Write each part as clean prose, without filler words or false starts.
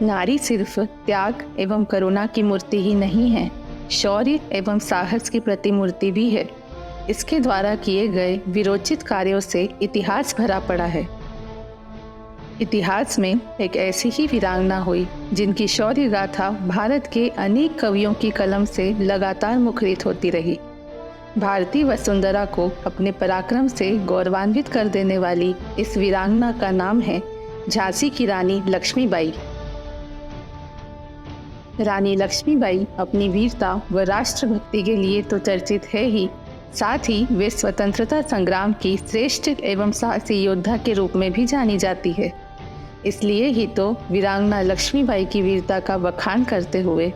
नारी सिर्फ त्याग एवं करुणा की मूर्ति ही नहीं है, शौर्य एवं साहस की प्रतिमूर्ति भी है। इसके द्वारा किए गए वीरोचित कार्यों से इतिहास भरा पड़ा है। इतिहास में एक ऐसी ही वीरांगना हुई जिनकी शौर्य गाथा भारत के अनेक कवियों की कलम से लगातार मुखरित होती रही। भारतीय वसुंधरा को अपने पराक्रम से गौरवान्वित कर देने वाली इस वीरांगना का नाम है झांसी की रानी लक्ष्मीबाई। रानी लक्ष्मीबाई अपनी वीरता व राष्ट्रभक्ति के लिए तो चर्चित है ही, साथ ही वे स्वतंत्रता संग्राम की श्रेष्ठ एवं साहसी योद्धा के रूप में भी जानी जाती है। इसलिए ही तो वीरांगना लक्ष्मीबाई की वीरता का बखान करते हुए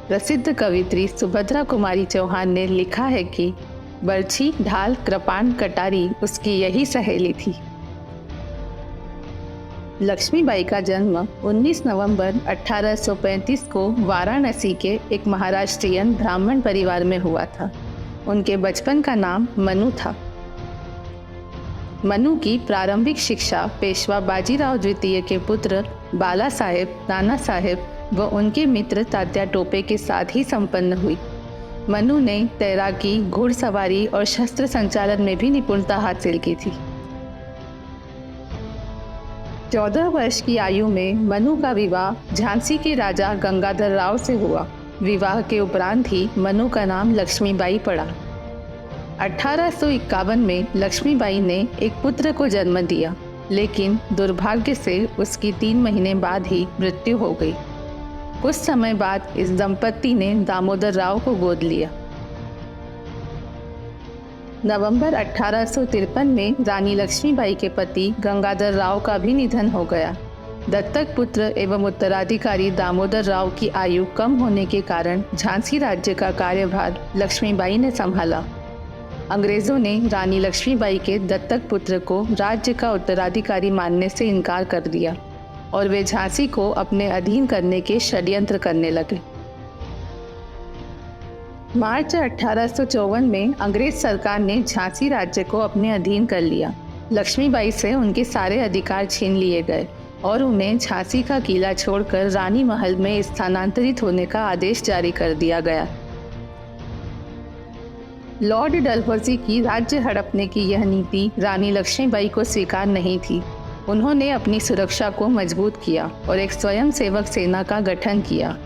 प्रसिद्ध कवित्री सुभद्रा कुमारी चौहान ने लिखा है कि बर्छी ढाल कृपाण कटारी उसकी यही सहेली थी। लक्ष्मीबाई का जन्म 19 नवंबर 1835 को वाराणसी के एक महाराष्ट्रियन ब्राह्मण परिवार में हुआ था। उनके बचपन का नाम मनु था। मनु की प्रारंभिक शिक्षा पेशवा बाजीराव द्वितीय के पुत्र बाला साहेब, नाना साहेब व उनके मित्र तात्या टोपे के साथ ही संपन्न हुई। मनु ने तैराकी, घुड़सवारी और शस्त्र संचालन में भी निपुणता हासिल की थी। 14 वर्ष की आयु में मनु का विवाह झांसी के राजा गंगाधर राव से हुआ। विवाह के उपरांत ही मनु का नाम लक्ष्मीबाई पड़ा। 1851 में लक्ष्मीबाई ने एक पुत्र को जन्म दिया, लेकिन दुर्भाग्य से उसकी 3 महीने बाद ही मृत्यु हो गई। कुछ समय बाद इस दंपति ने दामोदर राव को गोद लिया। नवंबर 1853 में रानी लक्ष्मीबाई के पति गंगाधर राव का भी निधन हो गया। दत्तक पुत्र एवं उत्तराधिकारी दामोदर राव की आयु कम होने के कारण झांसी राज्य का कार्यभार लक्ष्मीबाई ने संभाला। अंग्रेजों ने रानी लक्ष्मीबाई के दत्तक पुत्र को राज्य का उत्तराधिकारी मानने से इनकार कर दिया और वे झांसी को अपने अधीन करने के षड्यंत्र करने लगे। मार्च 1854 में अंग्रेज सरकार ने झांसी राज्य को अपने अधीन कर लिया। लक्ष्मीबाई से उनके सारे अधिकार छीन लिए गए और उन्हें झांसी का किला छोड़कर रानी महल में स्थानांतरित होने का आदेश जारी कर दिया गया। लॉर्ड डलहौजी की राज्य हड़पने की यह नीति रानी लक्ष्मीबाई को स्वीकार नहीं थी। उन्होंने अपनी सुरक्षा को मजबूत किया और एक स्वयंसेवक सेना का गठन किया।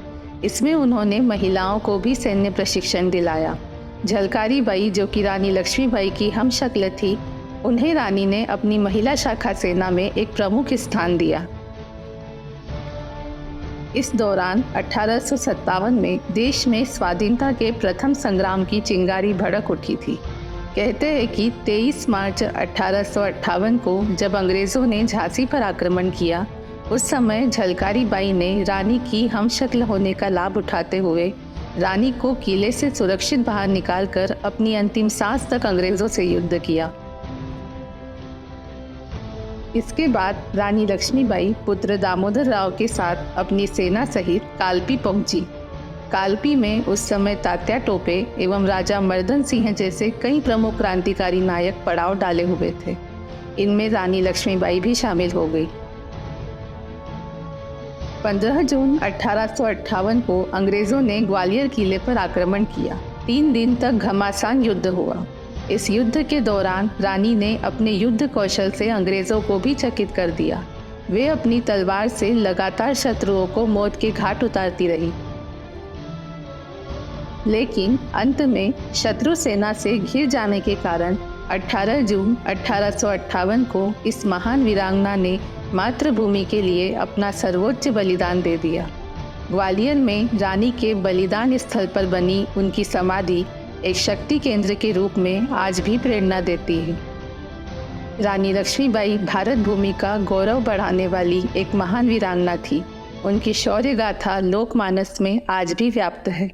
इसमें उन्होंने महिलाओं को भी सैन्य प्रशिक्षण दिलाया। झलकारी बाई, जो कि रानी लक्ष्मीबाई की हमशक्ल थी, उन्हें रानी ने अपनी महिला शाखा सेना में एक प्रमुख स्थान दिया। इस दौरान 1857 में देश में स्वाधीनता के प्रथम संग्राम की चिंगारी भड़क उठी थी। कहते हैं कि 23 मार्च 1858 को जब अंग्रेजों ने झांसी पर आक्रमण किया, उस समय झलकारी बाई ने रानी की हमशक्ल होने का लाभ उठाते हुए रानी को किले से सुरक्षित बाहर निकालकर अपनी अंतिम सांस तक अंग्रेजों से युद्ध किया। इसके बाद रानी लक्ष्मीबाई पुत्र दामोदर राव के साथ अपनी सेना सहित कालपी पहुंची। कालपी में उस समय तात्या टोपे एवं राजा मर्दन सिंह जैसे कई प्रमुख क्रांतिकारी नायक पड़ाव डाले हुए थे। इनमें रानी लक्ष्मीबाई भी शामिल हो गई। 15 जून 1858 को अंग्रेजों ने ग्वालियर किले पर आक्रमण किया। 3 दिन तक घमासान युद्ध हुआ। इस युद्ध के दौरान रानी ने अपने युद्ध कौशल से अंग्रेजों को भी चकित कर दिया। वे अपनी तलवार से लगातार शत्रुओं को मौत के घाट उतारती रही, लेकिन अंत में शत्रु सेना से घिर जाने के कारण 18 जून 1858 को इस महान वीरांगना ने मातृभूमि के लिए अपना सर्वोच्च बलिदान दे दिया। ग्वालियर में रानी के बलिदान स्थल पर बनी उनकी समाधि एक शक्ति केंद्र के रूप में आज भी प्रेरणा देती है। रानी लक्ष्मीबाई भारत भूमि का गौरव बढ़ाने वाली एक महान वीरांगना थी। उनकी शौर्य गाथा लोकमानस में आज भी व्याप्त है।